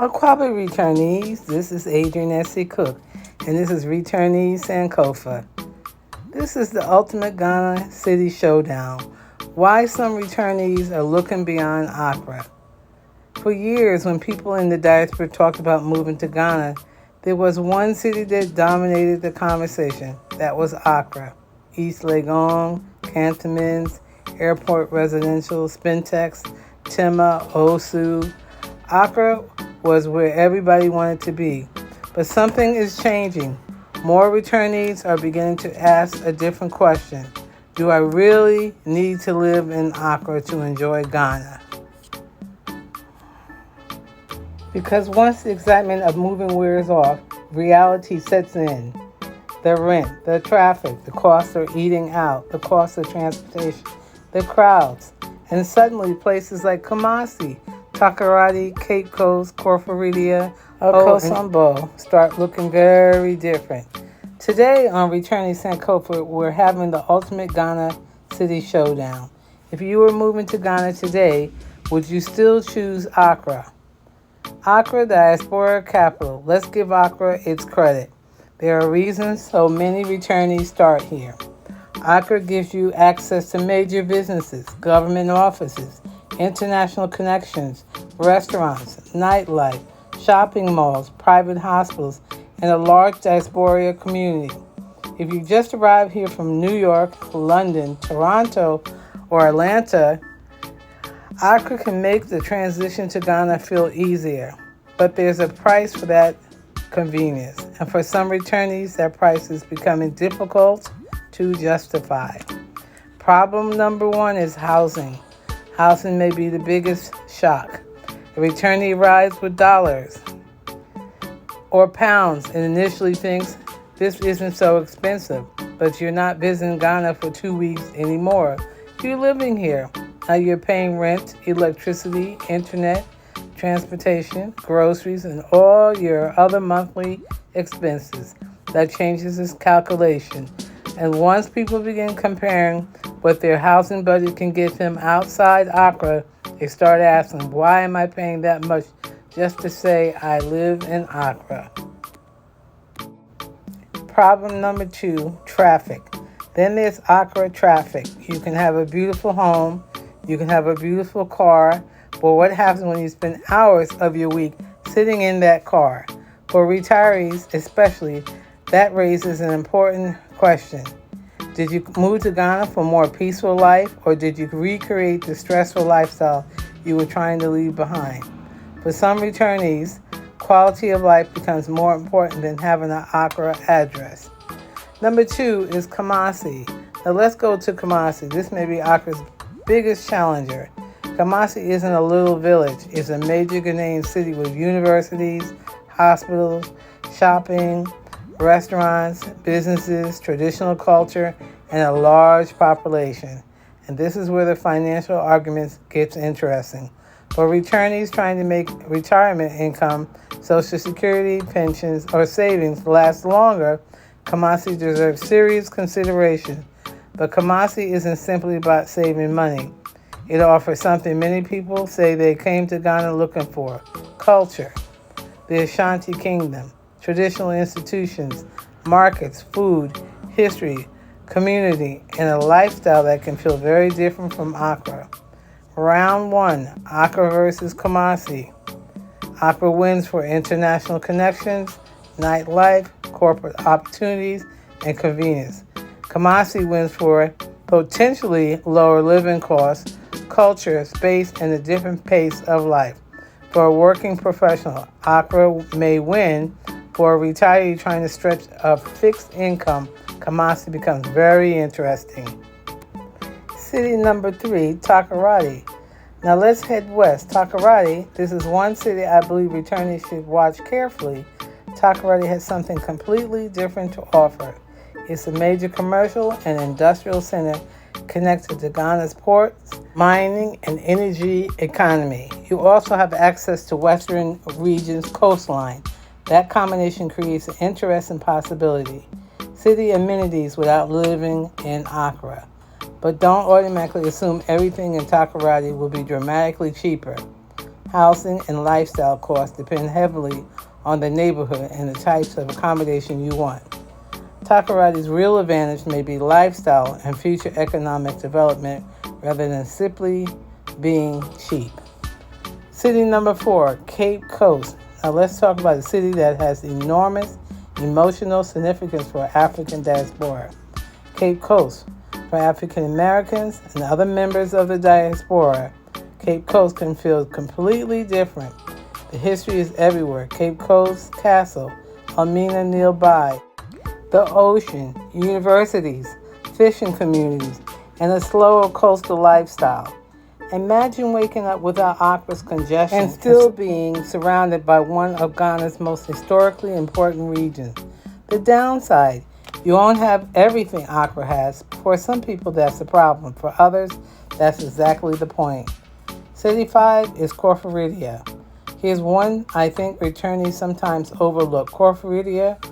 Aquaba returnees, this is Adrian S.C. Cook, and this is Returnees Sankofa. This is the ultimate Ghana city showdown. Why some returnees are looking beyond Accra. For years, when people in the diaspora talked about moving to Ghana, there was one city that dominated the conversation. That was Accra. East Legon, cantonments, airport residential, Spintex, Tema, Osu. Accra was where everybody wanted to be. But something is changing. More returnees are beginning to ask a different question. Do I really need to live in Accra to enjoy Ghana? Because once the excitement of moving wears off, reality sets in. The rent, the traffic, the cost of eating out, the cost of transportation, the crowds, and suddenly places like Kumasi, Takoradi, Cape Coast, Koforidua, Akosombo start looking very different. Today on Returnees Sankofa, we're having the ultimate Ghana city showdown. If you were moving to Ghana today, would you still choose Accra? Accra, the Diaspora capital. Let's give Accra its credit. There are reasons so many returnees start here. Accra gives you access to major businesses, government offices, international connections, restaurants, nightlife, shopping malls, private hospitals, and a large diaspora community. If you just arrived here from New York, London, Toronto, or Atlanta, Accra can make the transition to Ghana feel easier. But there's a price for that convenience. And for some returnees, that price is becoming difficult to justify. Problem number one is housing. Housing may be the biggest shock. A returnee arrives with dollars or pounds and initially thinks this isn't so expensive, but you're not visiting Ghana for 2 weeks anymore. You're living here. Now you're paying rent, electricity, internet, transportation, groceries, and all your other monthly expenses. That changes this calculation. And once people begin comparing what their housing budget can get them outside Accra, they start asking, why am I paying that much just to say I live in Accra? Problem number two, traffic. Then there's Accra traffic. You can have a beautiful home, you can have a beautiful car, but what happens when you spend hours of your week sitting in that car? For retirees especially, that raises an important question. Did you move to Ghana for a more peaceful life, or did you recreate the stressful lifestyle you were trying to leave behind? For some returnees, quality of life becomes more important than having an Accra address. Number two is Kumasi. Now let's go to Kumasi. This may be Accra's biggest challenger. Kumasi isn't a little village. It's a major Ghanaian city with universities, hospitals, shopping, restaurants, businesses, traditional culture, and a large population. And this is where the financial arguments gets interesting. For returnees trying to make retirement income, Social Security, pensions, or savings last longer, Kumasi deserves serious consideration. But Kumasi isn't simply about saving money. It offers something many people say they came to Ghana looking for: culture, the Ashanti Kingdom, traditional institutions, markets, food, history, community, and a lifestyle that can feel very different from Accra. Round one, Accra versus Kumasi. Accra wins for international connections, nightlife, corporate opportunities, and convenience. Kumasi wins for potentially lower living costs, culture, space, and a different pace of life. For a working professional, Accra may win. For a retiree trying to stretch a fixed income, Kumasi becomes very interesting. City number three, Takoradi. Now let's head west. Takoradi, this is one city I believe returnees should watch carefully. Takoradi has something completely different to offer. It's a major commercial and industrial center connected to Ghana's ports, mining, and energy economy. You also have access to Western region's coastline. That combination creates an interesting possibility. City amenities without living in Accra. But don't automatically assume everything in Takoradi will be dramatically cheaper. Housing and lifestyle costs depend heavily on the neighborhood and the types of accommodation you want. Takoradi's real advantage may be lifestyle and future economic development rather than simply being cheap. City number 4, Cape Coast. Now let's talk about a city that has enormous emotional significance for African diaspora. Cape Coast. For African Americans and other members of the diaspora, Cape Coast can feel completely different. The history is everywhere. Cape Coast Castle, Almina nearby, the ocean, universities, fishing communities, and a slower coastal lifestyle. Imagine waking up without Accra's congestion and still being surrounded by one of Ghana's most historically important regions. The downside, you won't have everything Accra has. For some people, that's a problem. For others, that's exactly the point. City 5 is Koforidua. Here's one I think returnees sometimes overlook. Koforidua,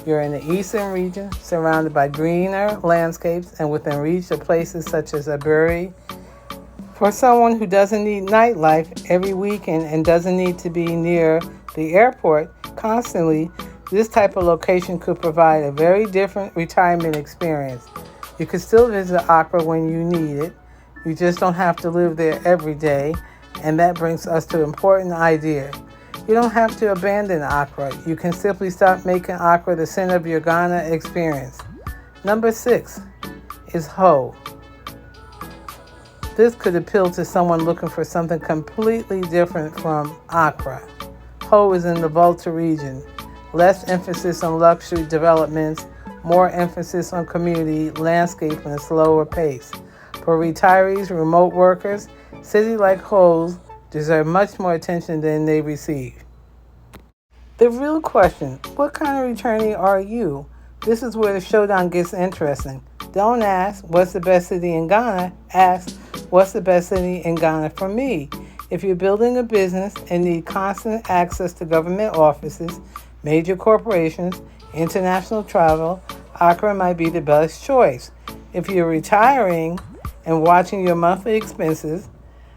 you're in the eastern region, surrounded by greener landscapes and within reach of places such as Aburi. For someone who doesn't need nightlife every weekend and doesn't need to be near the airport constantly, this type of location could provide a very different retirement experience. You can still visit Accra when you need it. You just don't have to live there every day. And that brings us to an important idea. You don't have to abandon Accra. You can simply stop making Accra the center of your Ghana experience. Number 6 is Ho. This could appeal to someone looking for something completely different from Accra. Ho is in the Volta Region. Less emphasis on luxury developments, more emphasis on community, landscape, and a slower pace. For retirees, remote workers, cities like Ho's deserve much more attention than they receive. The real question, what kind of returnee are you? This is where the showdown gets interesting. Don't ask, what's the best city in Ghana? Ask, what's the best city in Ghana for me? If you're building a business and need constant access to government offices, major corporations, international travel, Accra might be the best choice. If you're retiring and watching your monthly expenses,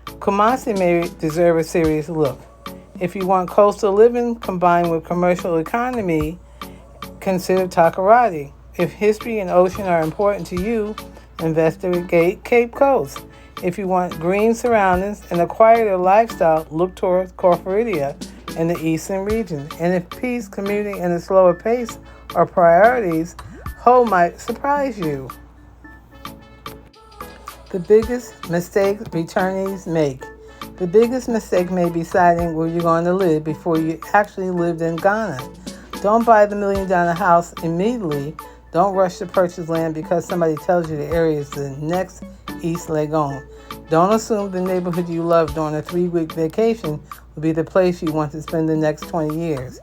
Kumasi may deserve a serious look. If you want coastal living combined with commercial economy, consider Takoradi. If history and ocean are important to you, investigate Cape Coast. If you want green surroundings and a quieter lifestyle, look towards Koforidua in the eastern region. And if peace, commuting, and a slower pace are priorities, Ho might surprise you. The biggest mistake returnees make. The biggest mistake may be deciding where you're going to live before you actually lived in Ghana. Don't buy the $1 million house immediately. Don't rush to purchase land because somebody tells you the area is the next East Legon. Don't assume the neighborhood you love during a 3-week vacation will be the place you want to spend the next 20 years.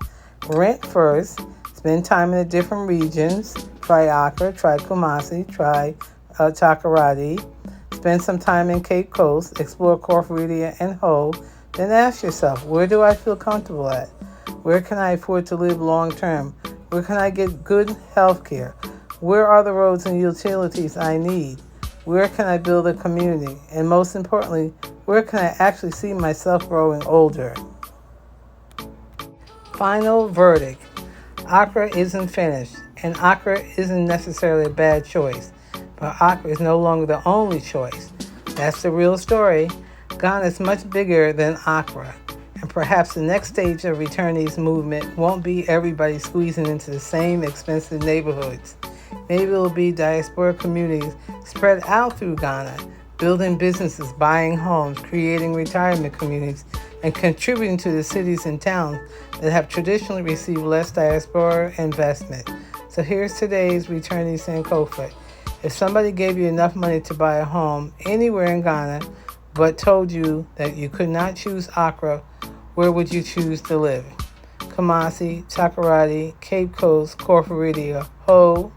Rent first. Spend time in the different regions. Try Accra, try Kumasi, try Takoradi. Spend some time in Cape Coast. Explore Koforidua and Ho. Then ask yourself, where do I feel comfortable at? Where can I afford to live long term? Where can I get good health care? Where are the roads and utilities I need? Where can I build a community? And most importantly, where can I actually see myself growing older? Final verdict. Accra isn't finished, and Accra isn't necessarily a bad choice, but Accra is no longer the only choice. That's the real story. Ghana is much bigger than Accra, and perhaps the next stage of returnees movement won't be everybody squeezing into the same expensive neighborhoods. Maybe it'll be diaspora communities spread out through Ghana, building businesses, buying homes, creating retirement communities, and contributing to the cities and towns that have traditionally received less diaspora investment. So here's today's Returnees Sankofa. If somebody gave you enough money to buy a home anywhere in Ghana, but told you that you could not choose Accra, where would you choose to live? Kumasi, Takoradi, Cape Coast, Koforidua, Ho,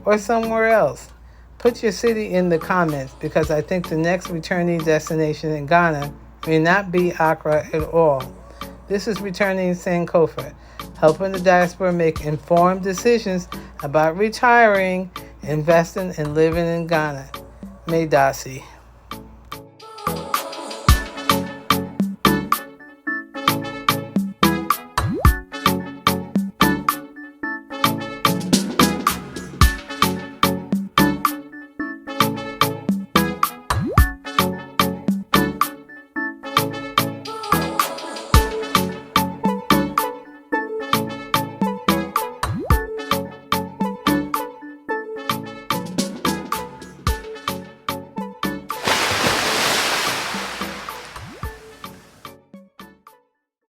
or somewhere else? Put your city in the comments because I think the next returnee destination in Ghana may not be Accra at all. This is Returnees Sankofa, helping the diaspora make informed decisions about retiring, investing, and living in Ghana. May Dasi.